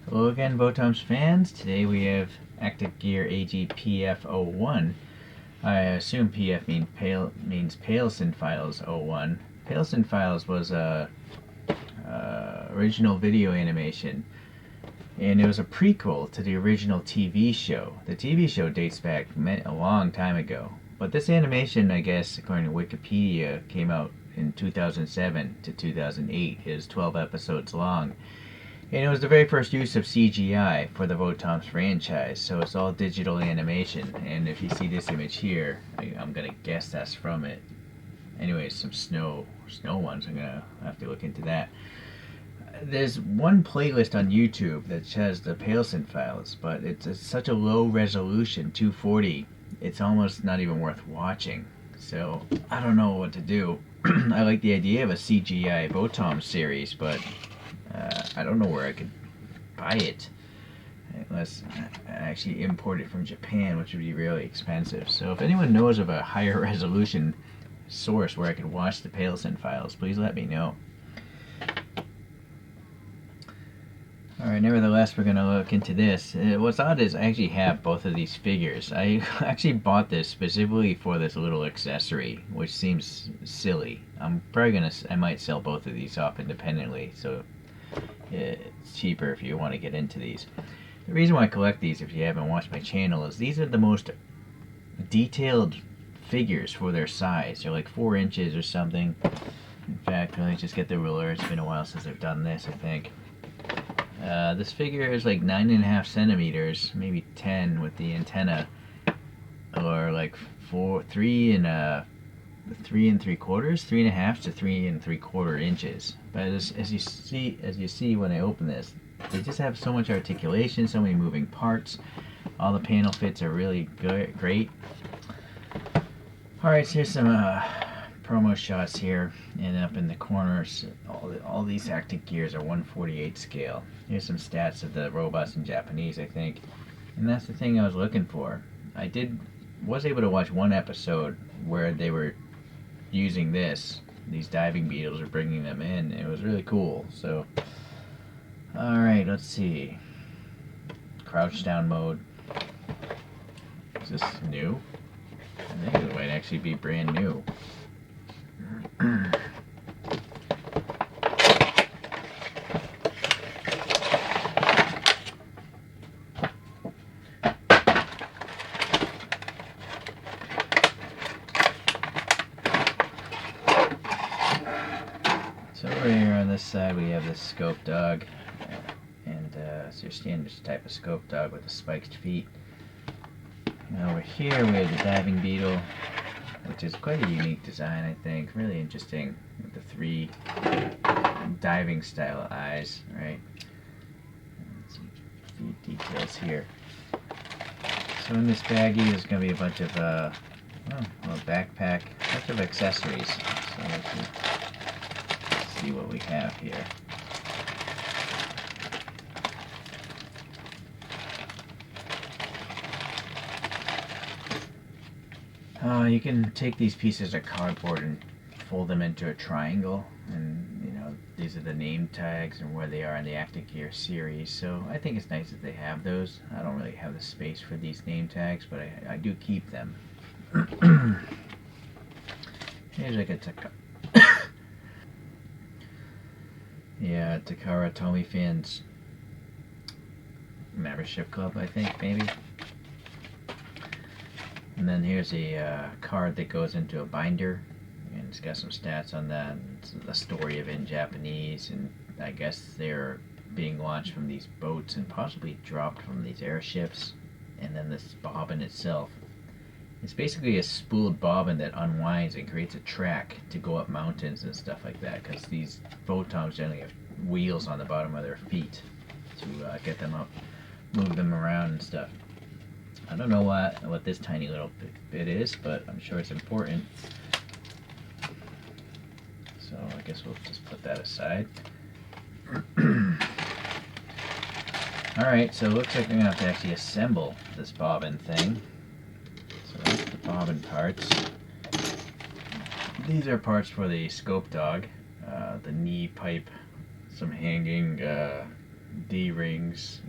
Hello again, VOTOMS fans. Today we have Actic Gear AG-PF01. I assume PF means Pailsen Files 01. Pailsen Files was a original video animation, and it was a prequel to the original TV show. The TV show dates back a long time ago, but this animation, I guess, according to Wikipedia, came out in 2007 to 2008. It is 12 episodes long. And it was the very first use of CGI for the VOTOMS franchise, so it's all digital animation. And if you see this image here, I'm gonna guess that's from it. Anyways, some snow ones. I'm gonna have to look into that. There's one playlist on YouTube that has the Pailsen files, but it's such a low resolution, 240. It's almost not even worth watching. So I don't know what to do. I like the idea of a CGI VOTOMS series, but I don't know where I could buy it unless I actually import it from Japan, which would be really expensive. So if anyone knows of a higher resolution source where I could watch the Pailsen files, please let me know. Alright, nevertheless, we're going to look into this. What's odd is I actually have both of these figures. I actually bought this specifically for this little accessory, which seems silly. I'm probably going to, I might sell both of these off independently, so it's cheaper if you want to get into these. The reason why I collect these, if you haven't watched my channel, is these are the most detailed figures for their size. They're like 4 inches or something. In fact, let me just get the ruler. It's been a while since I've done this, I think. This figure is like 9.5 centimeters, maybe 10 with the antenna, or like 3 and 3.5 to 3.75 inches. But as you see when I open this, they just have so much articulation, so many moving parts. All the panel fits are really great. All right, so here's some promo shots here, and up in the corners, all these Actic gears are 1/48 scale. Here's some stats of the robots in Japanese, I think, and that's the thing I was looking for. I was able to watch one episode where they were using these diving beetles, or bringing them in. It was really cool. So, all right, let's see. Crouch down mode. Is this new? I think it might actually be brand new. So over here on this side we have this Scopedog, and it's your standard type of Scopedog with the spiked feet. And over here we have the diving beetle, which is quite a unique design, I think. Really interesting with the 3 diving style eyes, right? Let's see a few details here. So in this baggie there's going to be a bunch of, a backpack, a bunch of accessories. So let's see what we have here. You can take these pieces of cardboard and fold them into a triangle, and these are the name tags and where they are in the Actic Gear series. So I think it's nice that they have those. I don't really have the space for these name tags, but I do keep them. Here's like a Takara Tomy fans membership club, I think, maybe. And then here's a card that goes into a binder, and it's got some stats on that. It's the story of it in Japanese, and I guess they're being launched from these boats and possibly dropped from these airships. And then this bobbin itself. It's basically a spooled bobbin that unwinds and creates a track to go up mountains and stuff like that, because these VOTOMS generally have wheels on the bottom of their feet to get them up, move them around and stuff. I don't know what this tiny little bit is, but I'm sure it's important. So I guess we'll just put that aside. Alright, so it looks like we're going to have to actually assemble this bobbin thing. So that's the bobbin parts. These are parts for the Scopedog. The knee pipe, some hanging D-rings,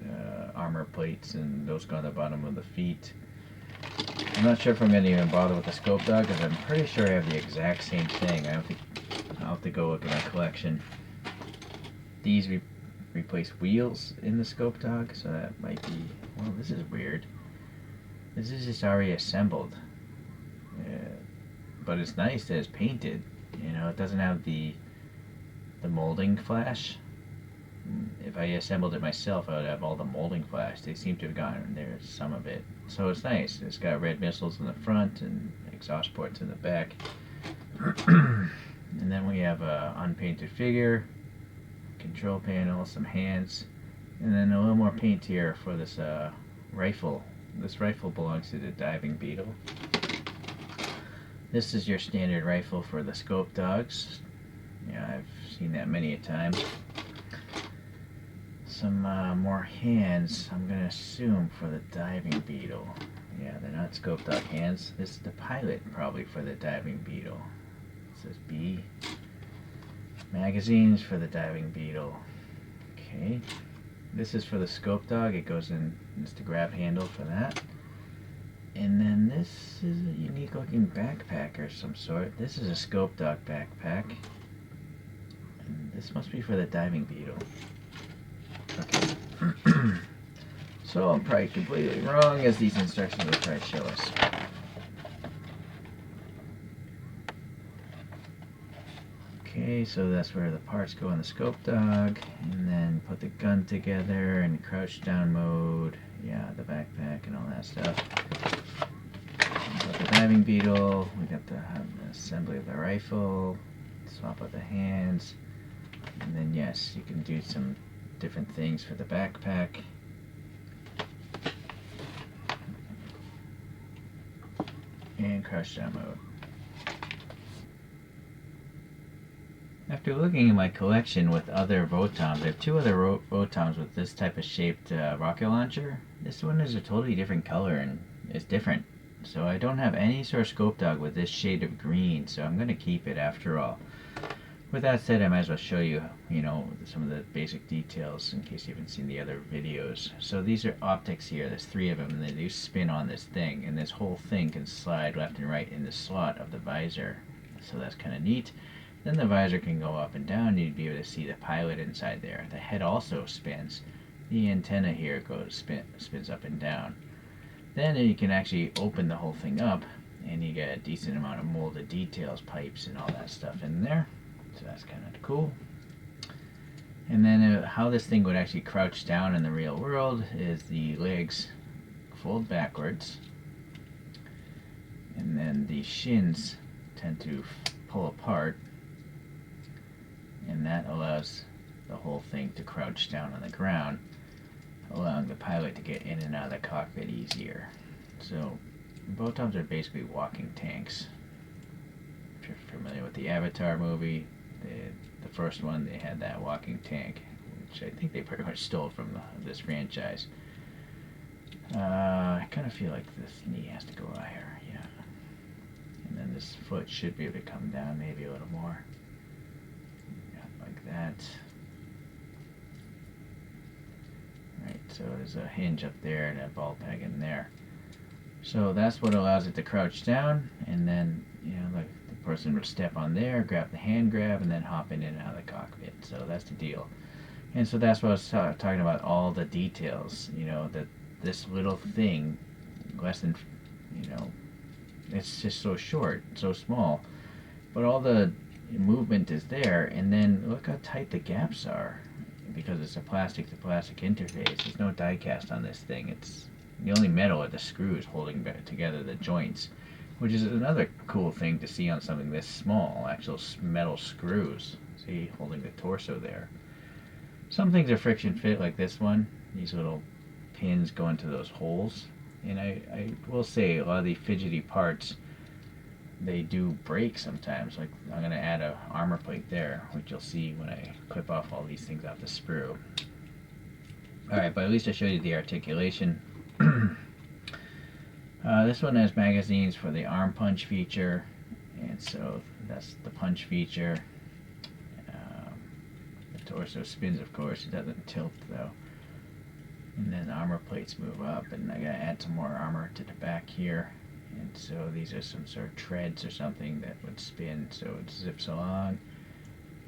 armor plates, and those go on the bottom of the feet. I'm not sure if I'm going to even bother with the Scopedog because I'm pretty sure I have the exact same thing. I'll have to go look at my collection. These replace wheels in the Scopedog, so that might be... Well, this is weird. This is just already assembled. But it's nice that it's painted. You know, it doesn't have the molding flash. If I assembled it myself, I would have all the molding flash. They seem to have gotten there, some of it. So it's nice. It's got red missiles in the front and exhaust ports in the back. And then we have a unpainted figure, control panel, some hands, and then a little more paint here for this rifle. This rifle belongs to the diving Beetle. This is your standard rifle for the Scopedogs. Yeah, I've seen that many a time. Some more hands, I'm going to assume, for the diving Beetle. Yeah, they're not Scopedog hands. This is the pilot, probably, for the diving Beetle. It says B. Magazines for the diving Beetle. Okay. This is for the Scopedog. It goes in, it's the grab handle for that. And then this is a unique looking backpack of some sort. This is a Scopedog backpack. And this must be for the diving Beetle. Okay. So I'm probably completely wrong, as these instructions will try to show us. Okay, so that's where the parts go in the Scopedog, and then put the gun together in crouch down mode. Yeah, the backpack and all that stuff. Got the diving Beetle. We got the assembly of the rifle. Swap out the hands, and then yes, you can do some different things for the backpack. And crouch down mode. After looking at my collection with other VOTOMs, I have two other VOTOMs with this type of shaped rocket launcher. This one is a totally different color and it's different. So I don't have any sort of Scopedog with this shade of green, so I'm going to keep it after all. With that said, I might as well show you, some of the basic details in case you haven't seen the other videos. So these are optics here. There's 3 of them, and they do spin on this thing, and this whole thing can slide left and right in the slot of the visor. So that's kind of neat. Then the visor can go up and down. You'd be able to see the pilot inside there. The head also spins. The antenna here spins up and down. Then you can actually open the whole thing up, and you get a decent amount of molded details, pipes, and all that stuff in there. So that's kind of cool. And then how this thing would actually crouch down in the real world is the legs fold backwards, and then the shins tend to pull apart, and that allows the whole thing to crouch down on the ground, allowing the pilot to get in and out of the cockpit easier. So VOTOMs are basically walking tanks. If you're familiar with the Avatar movie, the first one, they had that walking tank, which I think they pretty much stole from this franchise. I kind of feel like this knee has to go higher, yeah. And then this foot should be able to come down maybe a little more. Yeah, like that. Right, so there's a hinge up there and a ball peg in there. So that's what allows it to crouch down, and then, like the person would step on there, grab the hand grab, and then hop in and out of the cockpit. So that's the deal. And so that's what I was talking about, all the details, that this little thing, less than, it's just so short, so small, but all the movement is there, and then look how tight the gaps are, because it's a plastic to plastic interface. There's no die cast on this thing. It's the only metal are the screws holding together the joints, which is another cool thing to see on something this small, actual metal screws. See, holding the torso there. Some things are friction fit, like this one. These little pins go into those holes. And I will say, a lot of the fidgety parts, they do break sometimes. Like, I'm going to add a armor plate there, which you'll see when I clip off all these things off the sprue. Alright, but at least I showed you the articulation. This one has magazines for the arm punch feature, and so that's the punch feature. The Torso spins, of course. It doesn't tilt though. And then the armor plates move up, and I gotta add some more armor to the back here. And so these are some sort of treads or something that would spin, so it zips along.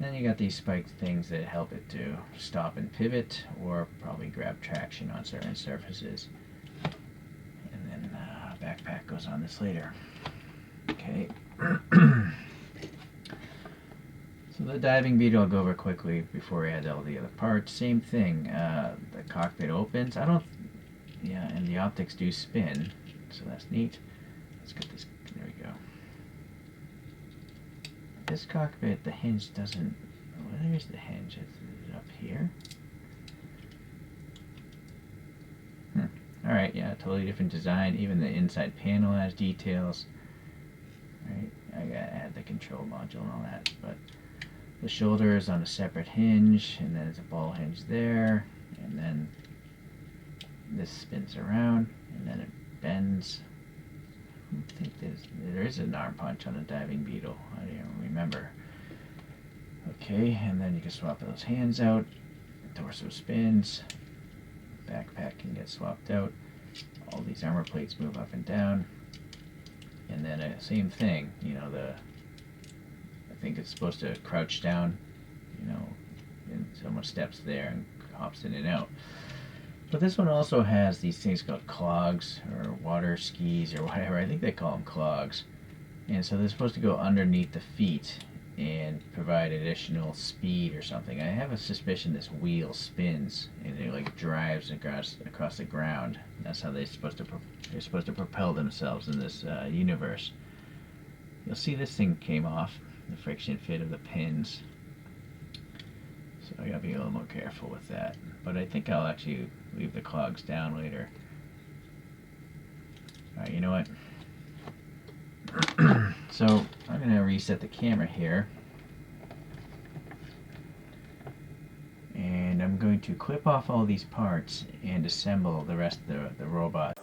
Then you got these spiked things that help it to stop and pivot, or probably grab traction on certain surfaces. And then backpack goes on this later. Okay. So the diving beetle I'll go over quickly before we add all the other parts. Same thing. The cockpit opens. Yeah, and the optics do spin, so that's neat. Let's get this. There we go. This cockpit, the hinge doesn't. Where is the hinge? Is it up here? Alright, yeah, totally different design. Even the inside panel has details. Right, I gotta add the control module and all that. But the shoulder is on a separate hinge, and then there's a ball hinge there, and then this spins around, and then it bends. I think there is an arm punch on a diving beetle. I don't remember. Okay, and then you can swap those hands out. Torso spins. Backpack can get swapped out. All these armor plates move up and down. And then same thing, you know, I think it's supposed to crouch down, you know, and someone steps there and hops in and out. But this one also has these things called clogs, or water skis, or whatever. I think they call them clogs. And so they're supposed to go underneath the feet and provide additional speed or something. I have a suspicion this wheel spins and it like drives across the ground. That's how they're supposed to propel themselves in this universe. You'll see this thing came off, the friction fit of the pins. So I gotta be a little more careful with that. But I think I'll actually leave the clogs down later. Alright, you know what? So I'm gonna reset the camera here. And I'm going to clip off all these parts and assemble the rest of the robot.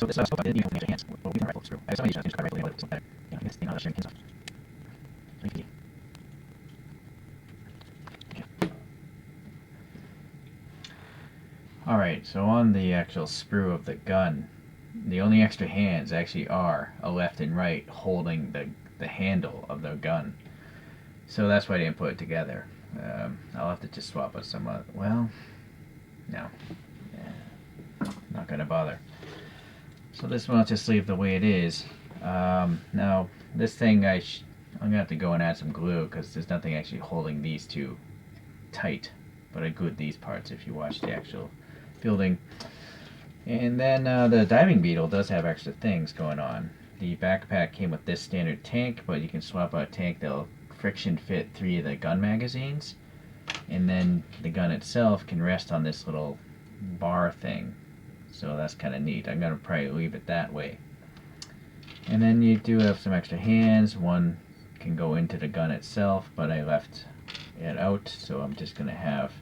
So this scope didn't even hands. Well, we can rifle screw. I have some of these use cut rifle, but it's better. You know, I guess they know how to string pins off. Okay. Alright, so on the actual sprue of the gun, the only extra hands actually are a left and right holding the handle of the gun. So that's why I didn't put it together. I'll have to just swap out some, well, no. Not gonna bother. So this one I'll just leave the way it is. Now, this thing I'm gonna have to go and add some glue because there's nothing actually holding these two tight. But I glued these parts if you watch the actual building. And then the diving beetle does have extra things going on. The backpack came with this standard tank, but you can swap out a tank that'll friction fit 3 of the gun magazines. And then the gun itself can rest on this little bar thing. So that's kind of neat. I'm going to probably leave it that way. And then you do have some extra hands. One can go into the gun itself, but I left it out, so I'm just going to have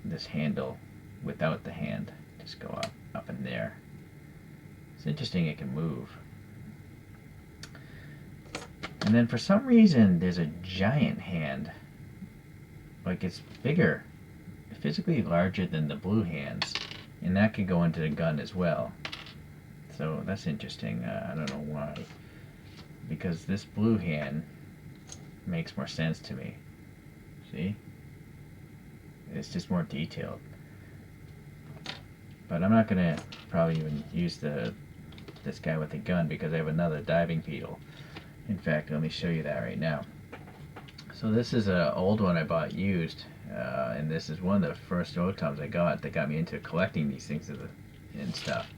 this handle without the hand just go up in there. It's interesting it can move. And then for some reason there's a giant hand. Like it's bigger, physically larger than the blue hands, and that could go into the gun as well. So that's interesting. I don't know why, because this blue hand makes more sense to me. See? It's just more detailed. But I'm not gonna probably even use this guy with the gun because I have another diving beetle. In fact, let me show you that right now. So this is an old one I bought used, and this is one of the first VOTOMS I got that got me into collecting these things and stuff.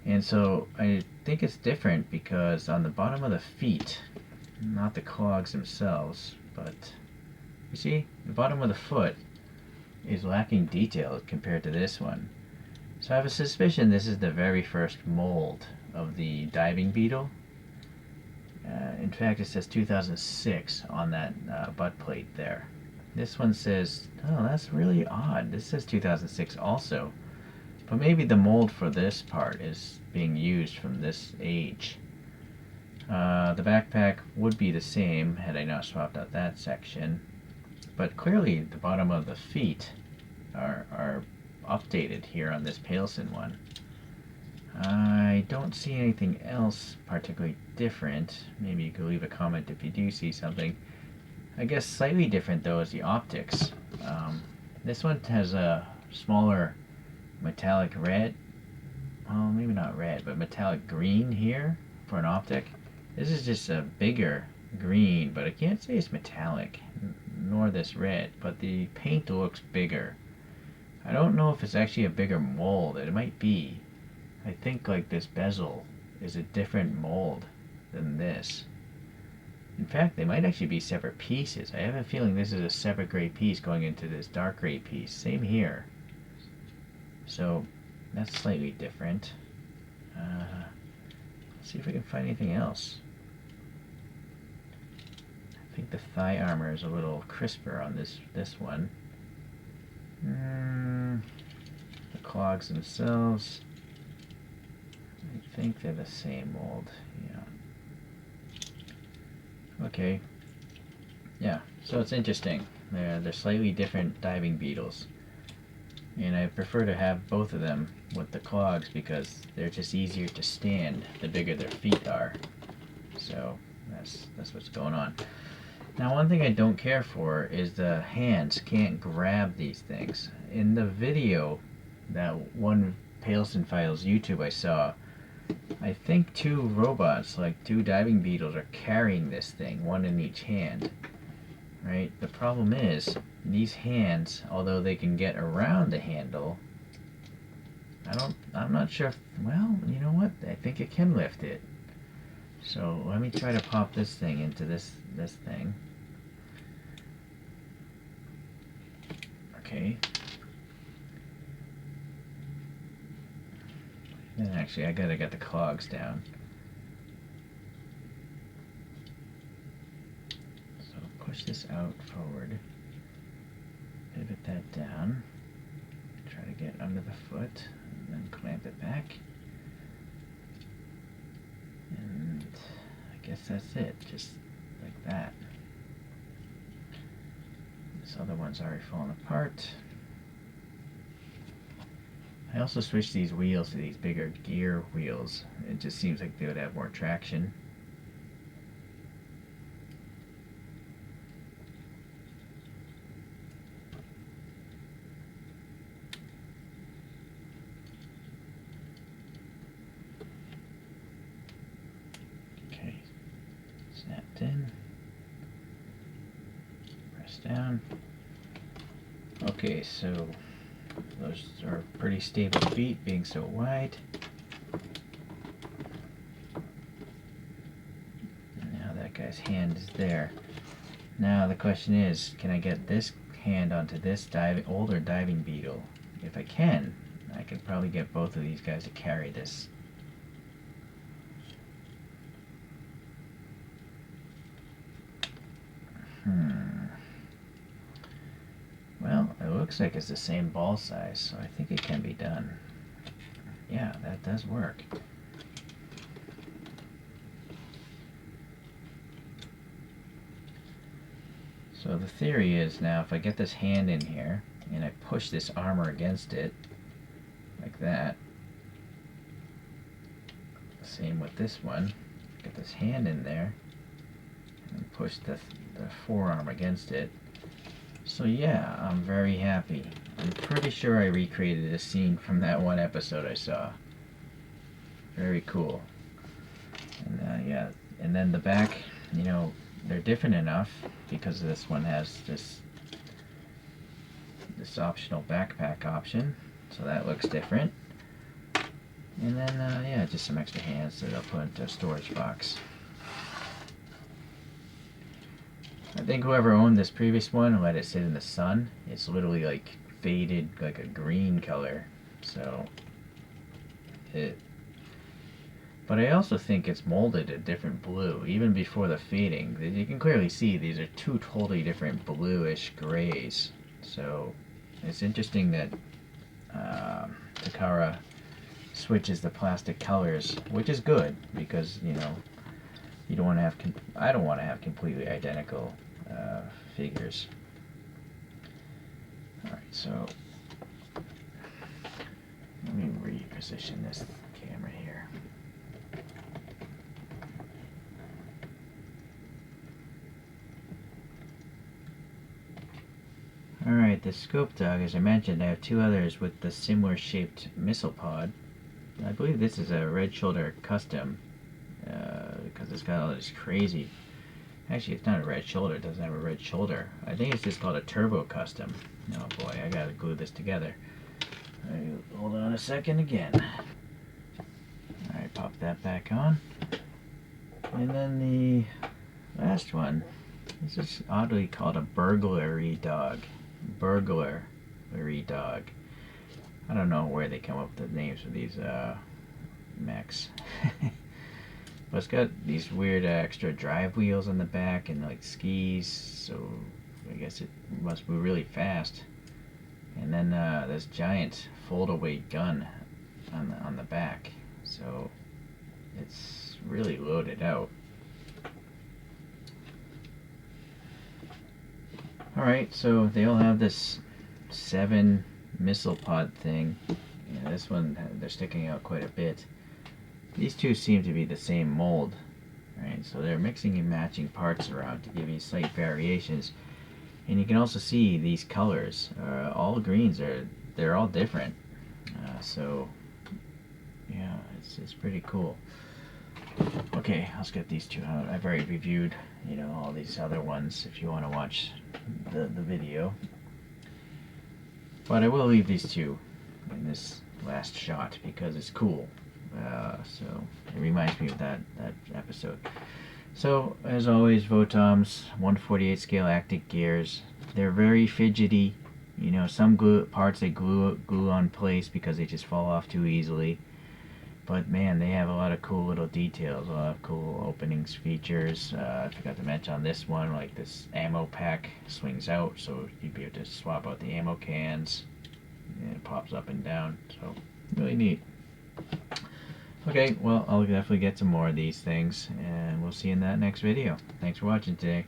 And so I think it's different because on the bottom of the feet, not the clogs themselves, but you see, the bottom of the foot is lacking detail compared to this one. So I have a suspicion this is the very first mold of the diving beetle. In fact, it says 2006 on that butt plate there. This one says, oh, that's really odd. This says 2006 also. But maybe the mold for this part is being used from this age. The backpack would be the same had I not swapped out that section. But clearly the bottom of the feet are updated here on this Pailsen one. I don't see anything else particularly different. Maybe you could leave a comment if you do see something. I guess slightly different though is the optics. This one has a smaller metallic red, well maybe not red, but metallic green here for an optic. This is just a bigger green, but I can't say it's metallic, nor this red, but the paint looks bigger. I don't know if it's actually a bigger mold. It might be. I think like this bezel is a different mold than this. In fact, they might actually be separate pieces. I have a feeling this is a separate gray piece going into this dark gray piece. Same here. So that's slightly different. Let's see if we can find anything else. I think the thigh armor is a little crisper on this one. The clogs themselves, I think they're the same mold. Yeah. Okay. Yeah. So it's interesting. They're slightly different diving beetles, and I prefer to have both of them with the clogs because they're just easier to stand the bigger their feet are. So that's what's going on. Now, one thing I don't care for is the hands can't grab these things. In the video, that one Pailsen Files YouTube I saw, I think 2 robots, like 2 diving beetles, are carrying this thing, one in each hand. Right? The problem is, these hands, although they can get around the handle, I'm not sure if, well, you know what? I think it can lift it. So let me try to pop this thing into this thing. Okay. Then actually I gotta get the clogs down. So push this out forward. Pivot that down. Try to get under the foot. then clamp it back. And I guess that's it, just like that. This other one's already fallen apart. I also switched these wheels to these bigger gear wheels. It just seems like they would have more traction. Okay, snapped in. Press down. Okay, so those are pretty stable feet, being so wide. Now that guy's hand is there. Now the question is, can I get this hand onto this older diving beetle? If I can probably get both of these guys to carry this. Well, it looks like it's the same ball size, so I think it can be done. Yeah, that does work. So the theory is now if I get this hand in here and I push this armor against it, like that, same with this one, get this hand in there and push the forearm against it. So yeah, I'm very happy. I'm pretty sure I recreated a scene from that one episode I saw. Very cool. And yeah, and then the back, you know, they're different enough because this one has this optional backpack option, so that looks different. And then yeah, just some extra hands that I'll put into a storage box. I think whoever owned this previous one let it sit in the sun. It's literally like faded, like a green color. So but I also think it's molded a different blue, even before the fading. You can clearly see these are two totally different bluish grays. So it's interesting that Takara switches the plastic colors, which is good because, you know, you don't want to have. I don't want to have completely identical figures. All right, so let me reposition this camera here. Alright, the Scopedog, as I mentioned, I have two others with the similar shaped missile pod. I believe this is a Red Shoulder custom, because it's got all this crazy... Actually, it's not a red shoulder, it doesn't have a red shoulder. I think it's just called a turbo custom. Oh boy, I gotta glue this together. Right, hold on a second again. Alright, pop that back on. And then the last one, this is oddly called a burglary dog. Burglary dog. I don't know where they come up with the names for these mechs. But it's got these weird extra drive wheels on the back and like skis, so I guess it must move really fast. And then this giant fold-away gun on the back, so it's really loaded out. Alright, so they all have this 7 missile pod thing. Yeah, this one, they're sticking out quite a bit. These two seem to be the same mold, right? So they're mixing and matching parts around to give you slight variations. And you can also see these colors. All greens they're all different. So yeah, it's pretty cool. Okay, let's get these two out. I've already reviewed, you know, all these other ones if you want to watch the video. But I will leave these two in this last shot because it's cool. So it reminds me of that episode. So as always, VOTOMS 1/48 scale Actic gears. They're very fidgety. You know, some parts they glue on place because they just fall off too easily. But man, they have a lot of cool little details, a lot of cool openings features. I forgot to mention on this one, like this ammo pack swings out, so you'd be able to swap out the ammo cans. And it pops up and down. So Really neat. Okay, well, I'll definitely get some more of these things, and we'll see you in that next video. Thanks for watching today.